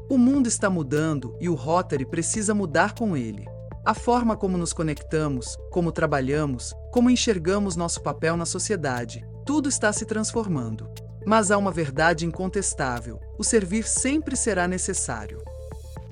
O mundo está mudando e o Rotary precisa mudar com ele. A forma como nos conectamos, como trabalhamos, como enxergamos nosso papel na sociedade, tudo está se transformando. Mas há uma verdade incontestável: o servir sempre será necessário.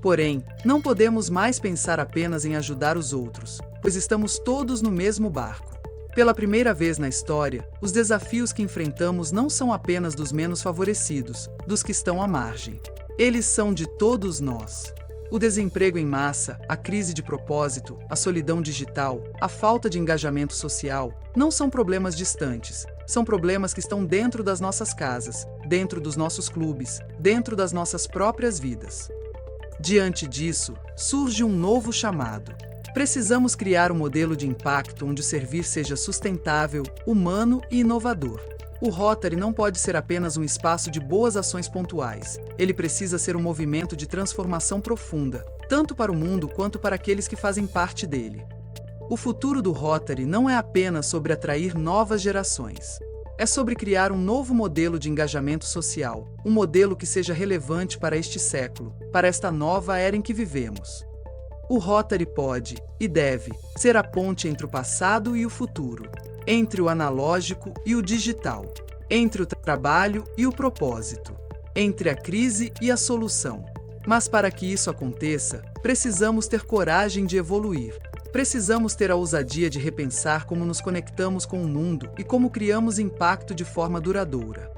Porém, não podemos mais pensar apenas em ajudar os outros, pois estamos todos no mesmo barco. Pela primeira vez na história, os desafios que enfrentamos não são apenas dos menos favorecidos, dos que estão à margem. Eles são de todos nós. O desemprego em massa, a crise de propósito, a solidão digital, a falta de engajamento social, não são problemas distantes. São problemas que estão dentro das nossas casas, dentro dos nossos clubes, dentro das nossas próprias vidas. Diante disso, surge um novo chamado. Precisamos criar um modelo de impacto onde o servir seja sustentável, humano e inovador. O Rotary não pode ser apenas um espaço de boas ações pontuais. Ele precisa ser um movimento de transformação profunda, tanto para o mundo quanto para aqueles que fazem parte dele. O futuro do Rotary não é apenas sobre atrair novas gerações. É sobre criar um novo modelo de engajamento social, um modelo que seja relevante para este século, para esta nova era em que vivemos. O Rotary pode, e deve, ser a ponte entre o passado e o futuro, entre o analógico e o digital, entre o trabalho e o propósito, entre a crise e a solução. Mas para que isso aconteça, precisamos ter coragem de evoluir. Precisamos ter a ousadia de repensar como nos conectamos com o mundo e como criamos impacto de forma duradoura.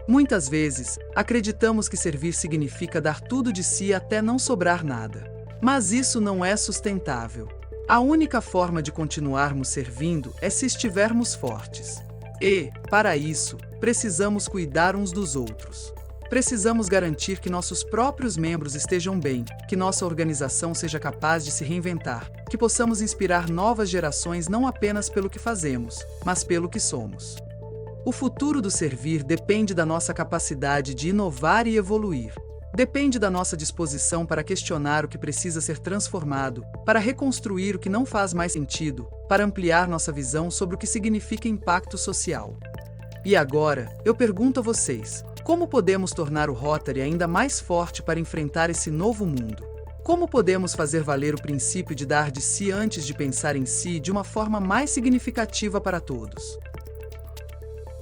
Muitas vezes, acreditamos que servir significa dar tudo de si até não sobrar nada. Mas isso não é sustentável. A única forma de continuarmos servindo é se estivermos fortes. E, para isso, precisamos cuidar uns dos outros. Precisamos garantir que nossos próprios membros estejam bem, que nossa organização seja capaz de se reinventar, que possamos inspirar novas gerações não apenas pelo que fazemos, mas pelo que somos. O futuro do servir depende da nossa capacidade de inovar e evoluir. Depende da nossa disposição para questionar o que precisa ser transformado, para reconstruir o que não faz mais sentido, para ampliar nossa visão sobre o que significa impacto social. E agora, eu pergunto a vocês: como podemos tornar o Rotary ainda mais forte para enfrentar esse novo mundo? Como podemos fazer valer o princípio de dar de si antes de pensar em si de uma forma mais significativa para todos?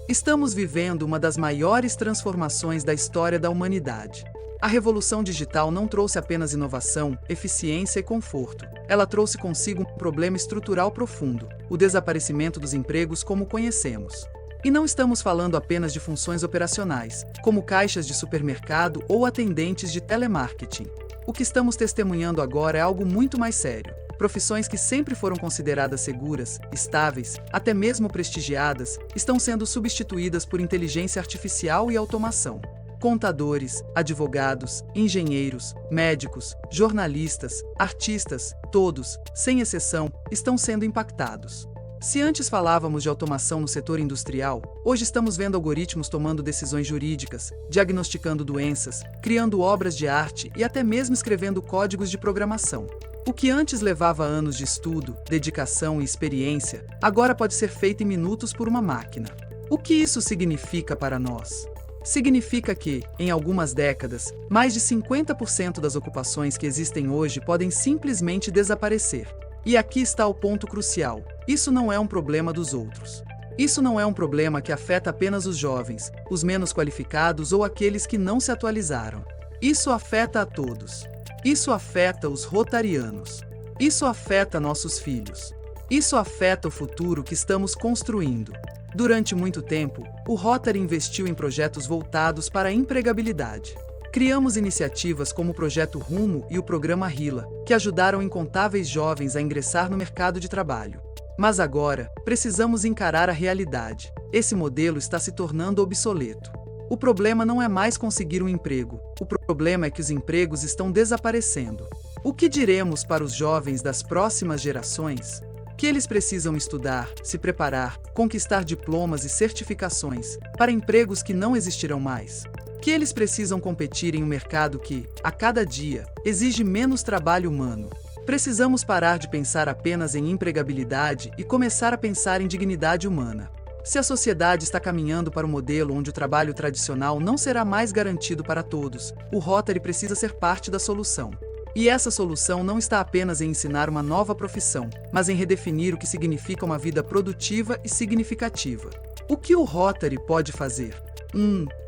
Estamos vivendo uma das maiores transformações da história da humanidade. A revolução digital não trouxe apenas inovação, eficiência e conforto. Ela trouxe consigo um problema estrutural profundo: o desaparecimento dos empregos como conhecemos. E não estamos falando apenas de funções operacionais, como caixas de supermercado ou atendentes de telemarketing. O que estamos testemunhando agora é algo muito mais sério. Profissões que sempre foram consideradas seguras, estáveis, até mesmo prestigiadas, estão sendo substituídas por inteligência artificial e automação. Contadores, advogados, engenheiros, médicos, jornalistas, artistas, todos, sem exceção, estão sendo impactados. Se antes falávamos de automação no setor industrial, hoje estamos vendo algoritmos tomando decisões jurídicas, diagnosticando doenças, criando obras de arte e até mesmo escrevendo códigos de programação. O que antes levava anos de estudo, dedicação e experiência, agora pode ser feito em minutos por uma máquina. O que isso significa para nós? Significa que, em algumas décadas, mais de 50% das ocupações que existem hoje podem simplesmente desaparecer. E aqui está o ponto crucial: isso não é um problema dos outros. Isso não é um problema que afeta apenas os jovens, os menos qualificados ou aqueles que não se atualizaram. Isso afeta a todos. Isso afeta os rotarianos. Isso afeta nossos filhos. Isso afeta o futuro que estamos construindo. Durante muito tempo, o Rotary investiu em projetos voltados para a empregabilidade. Criamos iniciativas como o Projeto Rumo e o Programa RILA, que ajudaram incontáveis jovens a ingressar no mercado de trabalho. Mas agora, precisamos encarar a realidade. Esse modelo está se tornando obsoleto. O problema não é mais conseguir um emprego. O problema é que os empregos estão desaparecendo. O que diremos para os jovens das próximas gerações? Que eles precisam estudar, se preparar, conquistar diplomas e certificações para empregos que não existirão mais. Que eles precisam competir em um mercado que, a cada dia, exige menos trabalho humano. Precisamos parar de pensar apenas em empregabilidade e começar a pensar em dignidade humana. Se a sociedade está caminhando para um modelo onde o trabalho tradicional não será mais garantido para todos, o Rotary precisa ser parte da solução. E essa solução não está apenas em ensinar uma nova profissão, mas em redefinir o que significa uma vida produtiva e significativa. O que o Rotary pode fazer?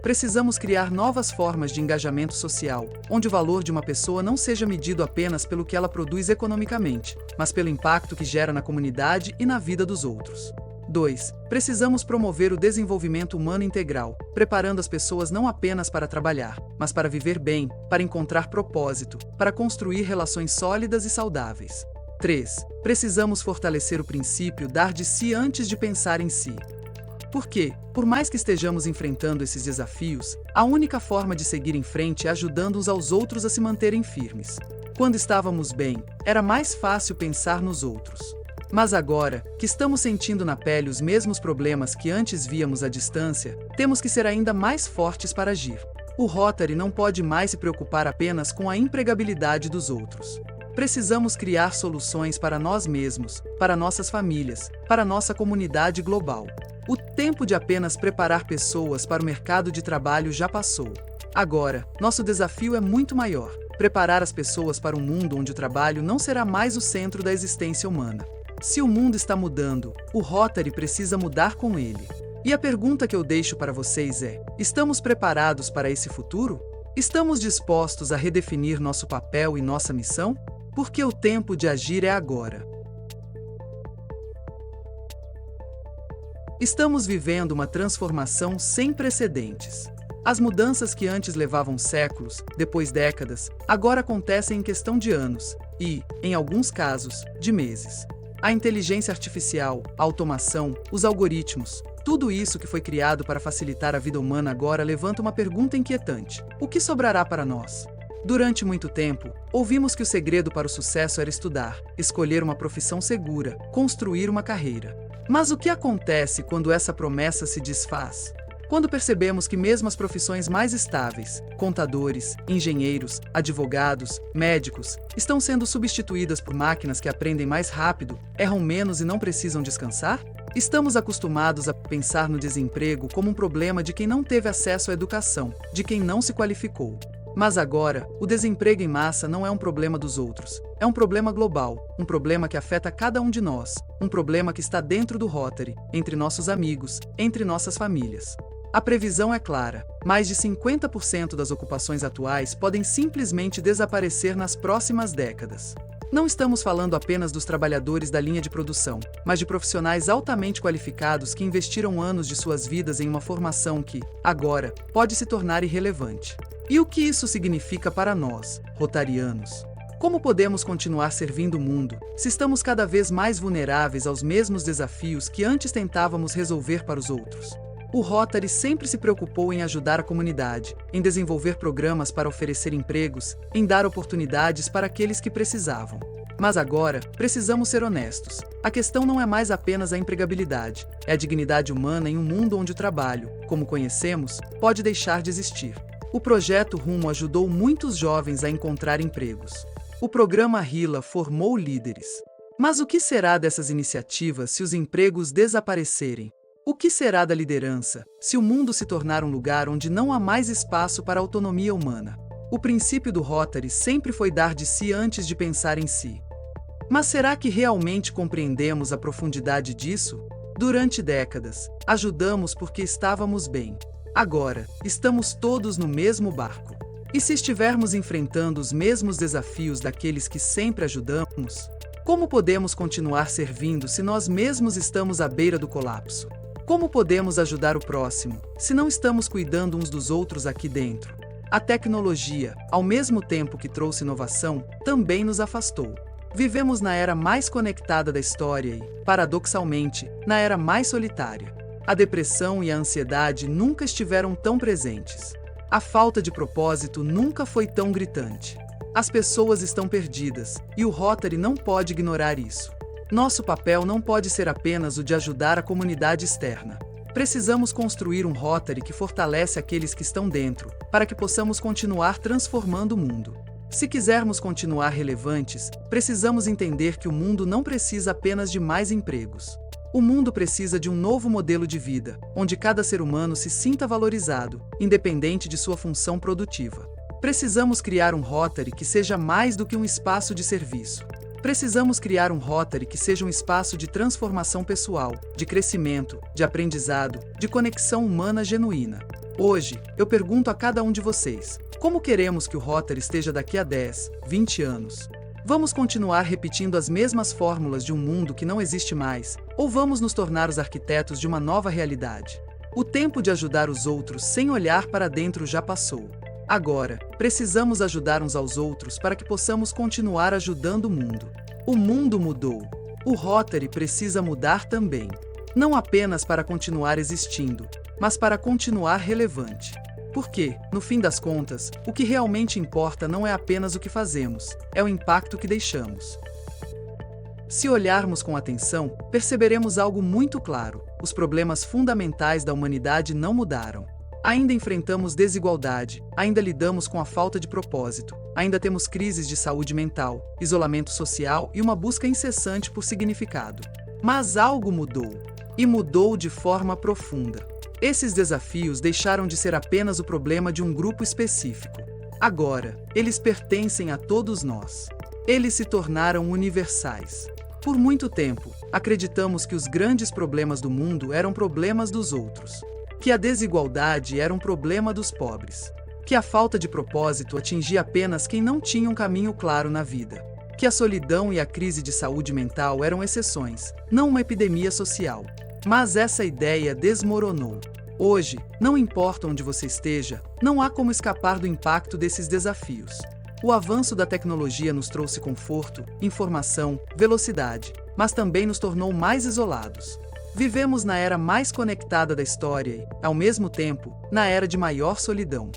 Precisamos criar novas formas de engajamento social, onde o valor de uma pessoa não seja medido apenas pelo que ela produz economicamente, mas pelo impacto que gera na comunidade e na vida dos outros. 2. Precisamos promover o desenvolvimento humano integral, preparando as pessoas não apenas para trabalhar, mas para viver bem, para encontrar propósito, para construir relações sólidas e saudáveis. 3. Precisamos fortalecer o princípio dar de si antes de pensar em si. Porque, por mais que estejamos enfrentando esses desafios, a única forma de seguir em frente é ajudando uns aos outros a se manterem firmes. Quando estávamos bem, era mais fácil pensar nos outros. Mas agora, que estamos sentindo na pele os mesmos problemas que antes víamos à distância, temos que ser ainda mais fortes para agir. O Rotary não pode mais se preocupar apenas com a empregabilidade dos outros. Precisamos criar soluções para nós mesmos, para nossas famílias, para nossa comunidade global. O tempo de apenas preparar pessoas para o mercado de trabalho já passou. Agora, nosso desafio é muito maior: preparar as pessoas para um mundo onde o trabalho não será mais o centro da existência humana. Se o mundo está mudando, o Rotary precisa mudar com ele. E a pergunta que eu deixo para vocês é: estamos preparados para esse futuro? Estamos dispostos a redefinir nosso papel e nossa missão? Porque o tempo de agir é agora. Estamos vivendo uma transformação sem precedentes. As mudanças que antes levavam séculos, depois décadas, agora acontecem em questão de anos e, em alguns casos, de meses. A inteligência artificial, a automação, os algoritmos, tudo isso que foi criado para facilitar a vida humana agora levanta uma pergunta inquietante: o que sobrará para nós? Durante muito tempo, ouvimos que o segredo para o sucesso era estudar, escolher uma profissão segura, construir uma carreira. Mas o que acontece quando essa promessa se desfaz? Quando percebemos que mesmo as profissões mais estáveis, contadores, engenheiros, advogados, médicos, estão sendo substituídas por máquinas que aprendem mais rápido, erram menos e não precisam descansar? Estamos acostumados a pensar no desemprego como um problema de quem não teve acesso à educação, de quem não se qualificou. Mas agora, o desemprego em massa não é um problema dos outros. É um problema global, um problema que afeta cada um de nós, um problema que está dentro do Rotary, entre nossos amigos, entre nossas famílias. A previsão é clara: mais de 50% das ocupações atuais podem simplesmente desaparecer nas próximas décadas. Não estamos falando apenas dos trabalhadores da linha de produção, mas de profissionais altamente qualificados que investiram anos de suas vidas em uma formação que, agora, pode se tornar irrelevante. E o que isso significa para nós, rotarianos? Como podemos continuar servindo o mundo, se estamos cada vez mais vulneráveis aos mesmos desafios que antes tentávamos resolver para os outros? O Rotary sempre se preocupou em ajudar a comunidade, em desenvolver programas para oferecer empregos, em dar oportunidades para aqueles que precisavam. Mas agora, precisamos ser honestos. A questão não é mais apenas a empregabilidade, é a dignidade humana em um mundo onde o trabalho, como conhecemos, pode deixar de existir. O projeto Rumo ajudou muitos jovens a encontrar empregos. O programa RILA formou líderes. Mas o que será dessas iniciativas se os empregos desaparecerem? O que será da liderança, se o mundo se tornar um lugar onde não há mais espaço para a autonomia humana? O princípio do Rotary sempre foi dar de si antes de pensar em si. Mas será que realmente compreendemos a profundidade disso? Durante décadas, ajudamos porque estávamos bem. Agora, estamos todos no mesmo barco. E se estivermos enfrentando os mesmos desafios daqueles que sempre ajudamos, como podemos continuar servindo se nós mesmos estamos à beira do colapso? Como podemos ajudar o próximo, se não estamos cuidando uns dos outros aqui dentro? A tecnologia, ao mesmo tempo que trouxe inovação, também nos afastou. Vivemos na era mais conectada da história e, paradoxalmente, na era mais solitária. A depressão e a ansiedade nunca estiveram tão presentes. A falta de propósito nunca foi tão gritante. As pessoas estão perdidas, e o Rotary não pode ignorar isso. Nosso papel não pode ser apenas o de ajudar a comunidade externa. Precisamos construir um Rotary que fortalece aqueles que estão dentro, para que possamos continuar transformando o mundo. Se quisermos continuar relevantes, precisamos entender que o mundo não precisa apenas de mais empregos. O mundo precisa de um novo modelo de vida, onde cada ser humano se sinta valorizado, independente de sua função produtiva. Precisamos criar um Rotary que seja mais do que um espaço de serviço. Precisamos criar um Rotary que seja um espaço de transformação pessoal, de crescimento, de aprendizado, de conexão humana genuína. Hoje, eu pergunto a cada um de vocês, como queremos que o Rotary esteja daqui a 10, 20 anos? Vamos continuar repetindo as mesmas fórmulas de um mundo que não existe mais, ou vamos nos tornar os arquitetos de uma nova realidade? O tempo de ajudar os outros sem olhar para dentro já passou. Agora, precisamos ajudar uns aos outros para que possamos continuar ajudando o mundo. O mundo mudou. O Rotary precisa mudar também. Não apenas para continuar existindo, mas para continuar relevante. Porque, no fim das contas, o que realmente importa não é apenas o que fazemos, é o impacto que deixamos. Se olharmos com atenção, perceberemos algo muito claro: os problemas fundamentais da humanidade não mudaram. Ainda enfrentamos desigualdade, ainda lidamos com a falta de propósito, ainda temos crises de saúde mental, isolamento social e uma busca incessante por significado. Mas algo mudou. E mudou de forma profunda. Esses desafios deixaram de ser apenas o problema de um grupo específico. Agora, eles pertencem a todos nós. Eles se tornaram universais. Por muito tempo, acreditamos que os grandes problemas do mundo eram problemas dos outros. Que a desigualdade era um problema dos pobres. Que a falta de propósito atingia apenas quem não tinha um caminho claro na vida. Que a solidão e a crise de saúde mental eram exceções, não uma epidemia social. Mas essa ideia desmoronou. Hoje, não importa onde você esteja, não há como escapar do impacto desses desafios. O avanço da tecnologia nos trouxe conforto, informação, velocidade, mas também nos tornou mais isolados. Vivemos na era mais conectada da história e, ao mesmo tempo, na era de maior solidão.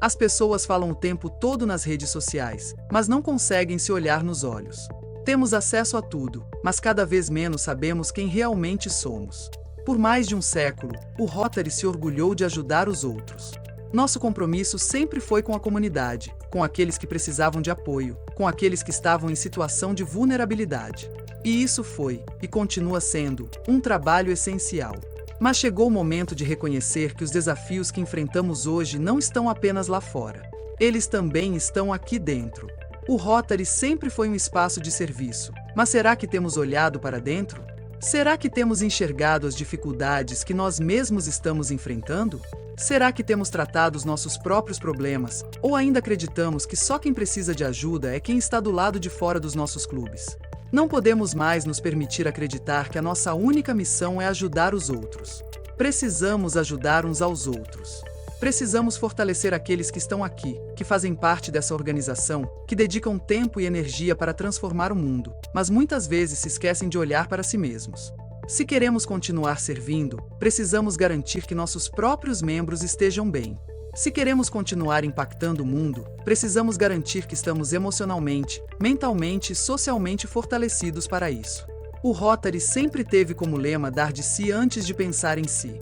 As pessoas falam o tempo todo nas redes sociais, mas não conseguem se olhar nos olhos. Temos acesso a tudo, mas cada vez menos sabemos quem realmente somos. Por mais de um século, o Rotary se orgulhou de ajudar os outros. Nosso compromisso sempre foi com a comunidade, com aqueles que precisavam de apoio, com aqueles que estavam em situação de vulnerabilidade. E isso foi, e continua sendo, um trabalho essencial. Mas chegou o momento de reconhecer que os desafios que enfrentamos hoje não estão apenas lá fora. Eles também estão aqui dentro. O Rotary sempre foi um espaço de serviço, mas será que temos olhado para dentro? Será que temos enxergado as dificuldades que nós mesmos estamos enfrentando? Será que temos tratado os nossos próprios problemas, ou ainda acreditamos que só quem precisa de ajuda é quem está do lado de fora dos nossos clubes? Não podemos mais nos permitir acreditar que a nossa única missão é ajudar os outros. Precisamos ajudar uns aos outros. Precisamos fortalecer aqueles que estão aqui, que fazem parte dessa organização, que dedicam tempo e energia para transformar o mundo, mas muitas vezes se esquecem de olhar para si mesmos. Se queremos continuar servindo, precisamos garantir que nossos próprios membros estejam bem. Se queremos continuar impactando o mundo, precisamos garantir que estamos emocionalmente, mentalmente e socialmente fortalecidos para isso. O Rotary sempre teve como lema dar de si antes de pensar em si.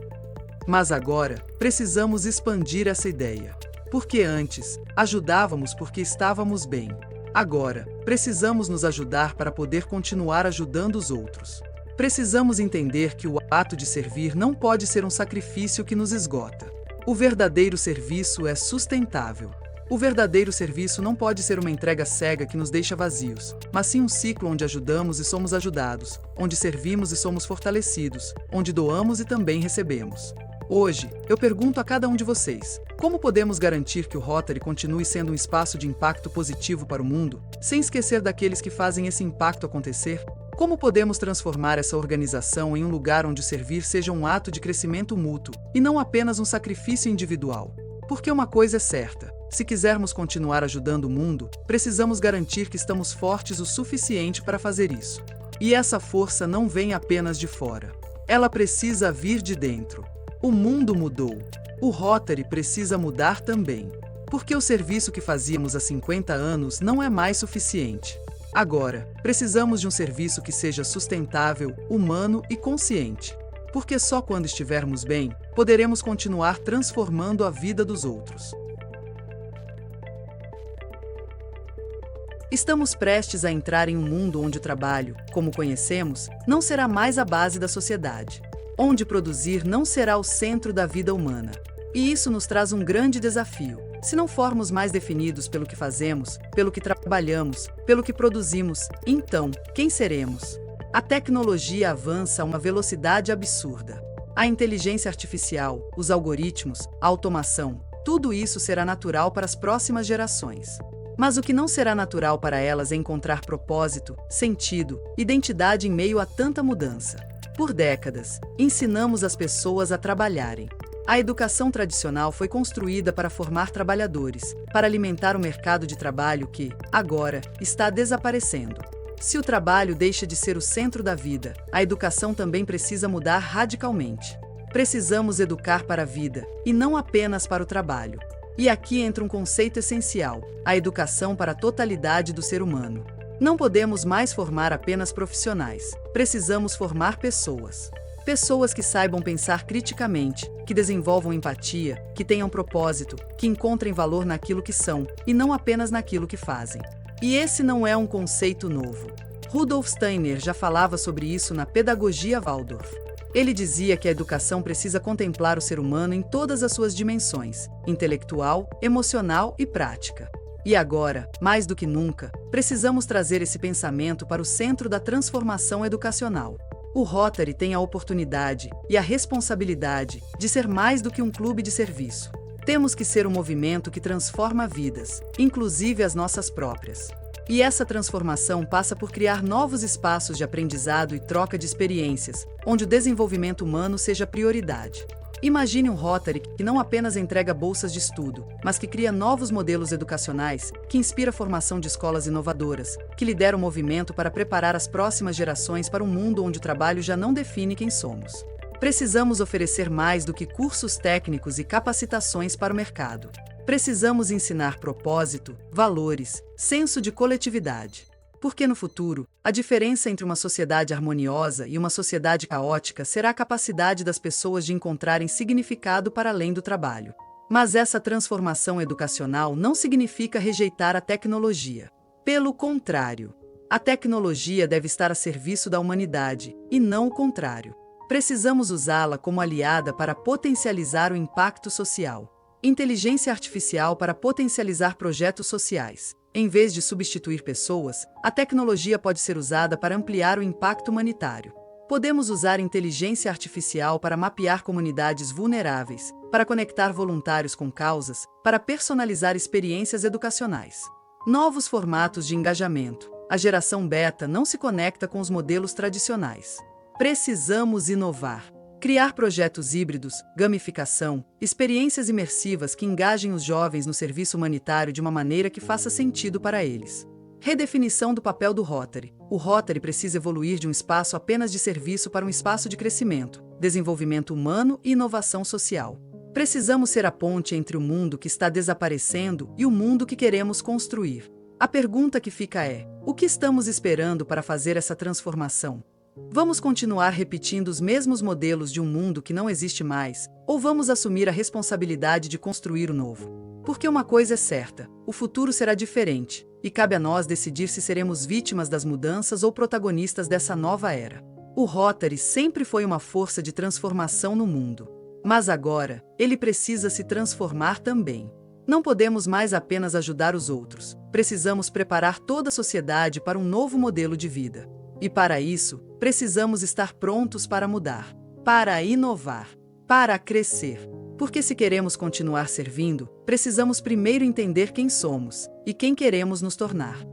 Mas agora, precisamos expandir essa ideia. Porque antes, ajudávamos porque estávamos bem. Agora, precisamos nos ajudar para poder continuar ajudando os outros. Precisamos entender que o ato de servir não pode ser um sacrifício que nos esgota. O verdadeiro serviço é sustentável. O verdadeiro serviço não pode ser uma entrega cega que nos deixa vazios, mas sim um ciclo onde ajudamos e somos ajudados, onde servimos e somos fortalecidos, onde doamos e também recebemos. Hoje, eu pergunto a cada um de vocês, como podemos garantir que o Rotary continue sendo um espaço de impacto positivo para o mundo, sem esquecer daqueles que fazem esse impacto acontecer? Como podemos transformar essa organização em um lugar onde servir seja um ato de crescimento mútuo, e não apenas um sacrifício individual? Porque uma coisa é certa, se quisermos continuar ajudando o mundo, precisamos garantir que estamos fortes o suficiente para fazer isso. E essa força não vem apenas de fora. Ela precisa vir de dentro. O mundo mudou. O Rotary precisa mudar também. Porque o serviço que fazíamos há 50 anos não é mais suficiente. Agora, precisamos de um serviço que seja sustentável, humano e consciente. Porque só quando estivermos bem, poderemos continuar transformando a vida dos outros. Estamos prestes a entrar em um mundo onde o trabalho, como conhecemos, não será mais a base da sociedade, onde produzir não será o centro da vida humana. E isso nos traz um grande desafio. Se não formos mais definidos pelo que fazemos, pelo que trabalhamos, pelo que produzimos, então, quem seremos? A tecnologia avança a uma velocidade absurda. A inteligência artificial, os algoritmos, a automação, tudo isso será natural para as próximas gerações. Mas o que não será natural para elas é encontrar propósito, sentido, identidade em meio a tanta mudança. Por décadas, ensinamos as pessoas a trabalharem. A educação tradicional foi construída para formar trabalhadores, para alimentar o mercado de trabalho que, agora, está desaparecendo. Se o trabalho deixa de ser o centro da vida, a educação também precisa mudar radicalmente. Precisamos educar para a vida, e não apenas para o trabalho. E aqui entra um conceito essencial: a educação para a totalidade do ser humano. Não podemos mais formar apenas profissionais, precisamos formar pessoas. Pessoas que saibam pensar criticamente, que desenvolvam empatia, que tenham propósito, que encontrem valor naquilo que são, e não apenas naquilo que fazem. E esse não é um conceito novo. Rudolf Steiner já falava sobre isso na Pedagogia Waldorf. Ele dizia que a educação precisa contemplar o ser humano em todas as suas dimensões, intelectual, emocional e prática. E agora, mais do que nunca, precisamos trazer esse pensamento para o centro da transformação educacional. O Rotary tem a oportunidade e a responsabilidade de ser mais do que um clube de serviço. Temos que ser um movimento que transforma vidas, inclusive as nossas próprias. E essa transformação passa por criar novos espaços de aprendizado e troca de experiências, onde o desenvolvimento humano seja prioridade. Imagine um Rotary que não apenas entrega bolsas de estudo, mas que cria novos modelos educacionais, que inspira a formação de escolas inovadoras, que lidera o movimento para preparar as próximas gerações para um mundo onde o trabalho já não define quem somos. Precisamos oferecer mais do que cursos técnicos e capacitações para o mercado. Precisamos ensinar propósito, valores, senso de coletividade. Porque no futuro, a diferença entre uma sociedade harmoniosa e uma sociedade caótica será a capacidade das pessoas de encontrarem significado para além do trabalho. Mas essa transformação educacional não significa rejeitar a tecnologia. Pelo contrário, a tecnologia deve estar a serviço da humanidade, e não o contrário. Precisamos usá-la como aliada para potencializar o impacto social. Inteligência artificial para potencializar projetos sociais. Em vez de substituir pessoas, a tecnologia pode ser usada para ampliar o impacto humanitário. Podemos usar inteligência artificial para mapear comunidades vulneráveis, para conectar voluntários com causas, para personalizar experiências educacionais. Novos formatos de engajamento. A geração beta não se conecta com os modelos tradicionais. Precisamos inovar. Criar projetos híbridos, gamificação, experiências imersivas que engajem os jovens no serviço humanitário de uma maneira que faça sentido para eles. Redefinição do papel do Rotary. O Rotary precisa evoluir de um espaço apenas de serviço para um espaço de crescimento, desenvolvimento humano e inovação social. Precisamos ser a ponte entre o mundo que está desaparecendo e o mundo que queremos construir. A pergunta que fica é: o que estamos esperando para fazer essa transformação? Vamos continuar repetindo os mesmos modelos de um mundo que não existe mais, ou vamos assumir a responsabilidade de construir o novo? Porque uma coisa é certa: o futuro será diferente, e cabe a nós decidir se seremos vítimas das mudanças ou protagonistas dessa nova era. O Rotary sempre foi uma força de transformação no mundo. Mas agora, ele precisa se transformar também. Não podemos mais apenas ajudar os outros, precisamos preparar toda a sociedade para um novo modelo de vida. E para isso, precisamos estar prontos para mudar, para inovar, para crescer. Porque se queremos continuar servindo, precisamos primeiro entender quem somos e quem queremos nos tornar.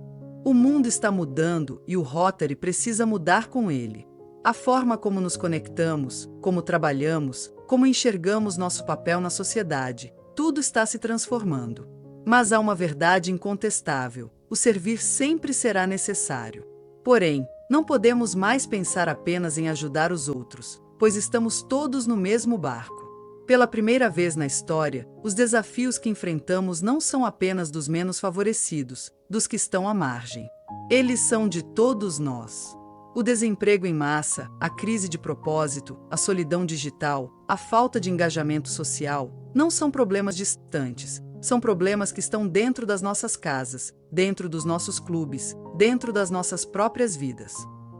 O mundo está mudando e o Rotary precisa mudar com ele. A forma como nos conectamos, como trabalhamos, como enxergamos nosso papel na sociedade, tudo está se transformando. Mas há uma verdade incontestável: o servir sempre será necessário. Porém, não podemos mais pensar apenas em ajudar os outros, pois estamos todos no mesmo barco. Pela primeira vez na história, os desafios que enfrentamos não são apenas dos menos favorecidos, dos que estão à margem. Eles são de todos nós. O desemprego em massa, a crise de propósito, a solidão digital, a falta de engajamento social, não são problemas distantes, São problemas que estão dentro das nossas casas, dentro dos nossos clubes, dentro das nossas próprias vidas.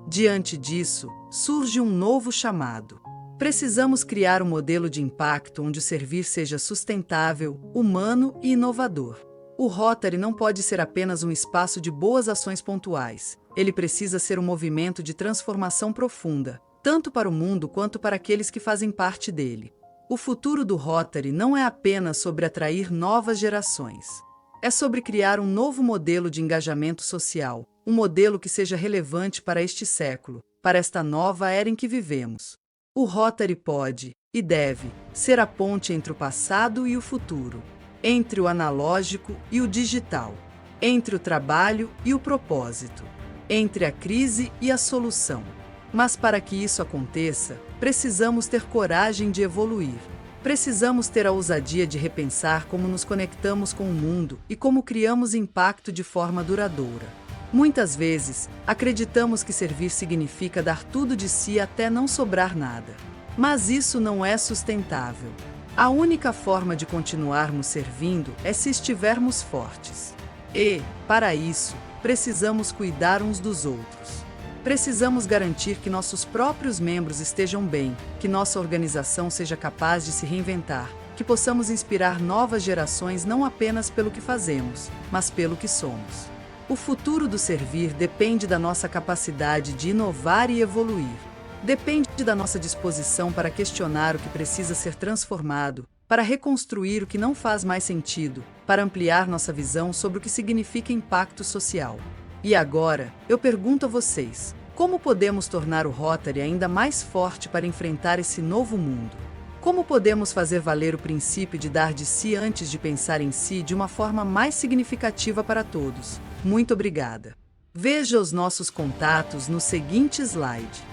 Diante disso, surge um novo chamado. Precisamos criar um modelo de impacto onde o servir seja sustentável, humano e inovador. O Rotary não pode ser apenas um espaço de boas ações pontuais. Ele precisa ser um movimento de transformação profunda, tanto para o mundo quanto para aqueles que fazem parte dele. O futuro do Rotary não é apenas sobre atrair novas gerações. É sobre criar um novo modelo de engajamento social, um modelo que seja relevante para este século, para esta nova era em que vivemos. O Rotary pode, e deve, ser a ponte entre o passado e o futuro, entre o analógico e o digital, entre o trabalho e o propósito, entre a crise e a solução. Mas para que isso aconteça, precisamos ter coragem de evoluir. Precisamos ter a ousadia de repensar como nos conectamos com o mundo e como criamos impacto de forma duradoura. Muitas vezes, acreditamos que servir significa dar tudo de si até não sobrar nada. Mas isso não é sustentável. A única forma de continuarmos servindo é se estivermos fortes. E, para isso, precisamos cuidar uns dos outros. Precisamos garantir que nossos próprios membros estejam bem, que nossa organização seja capaz de se reinventar, que possamos inspirar novas gerações não apenas pelo que fazemos, mas pelo que somos. O futuro do servir depende da nossa capacidade de inovar e evoluir. Depende da nossa disposição para questionar o que precisa ser transformado, para reconstruir o que não faz mais sentido, para ampliar nossa visão sobre o que significa impacto social. E agora, eu pergunto a vocês, como podemos tornar o Rotary ainda mais forte para enfrentar esse novo mundo? Como podemos fazer valer o princípio de dar de si antes de pensar em si de uma forma mais significativa para todos? Muito obrigada. Veja os nossos contatos no seguinte slide.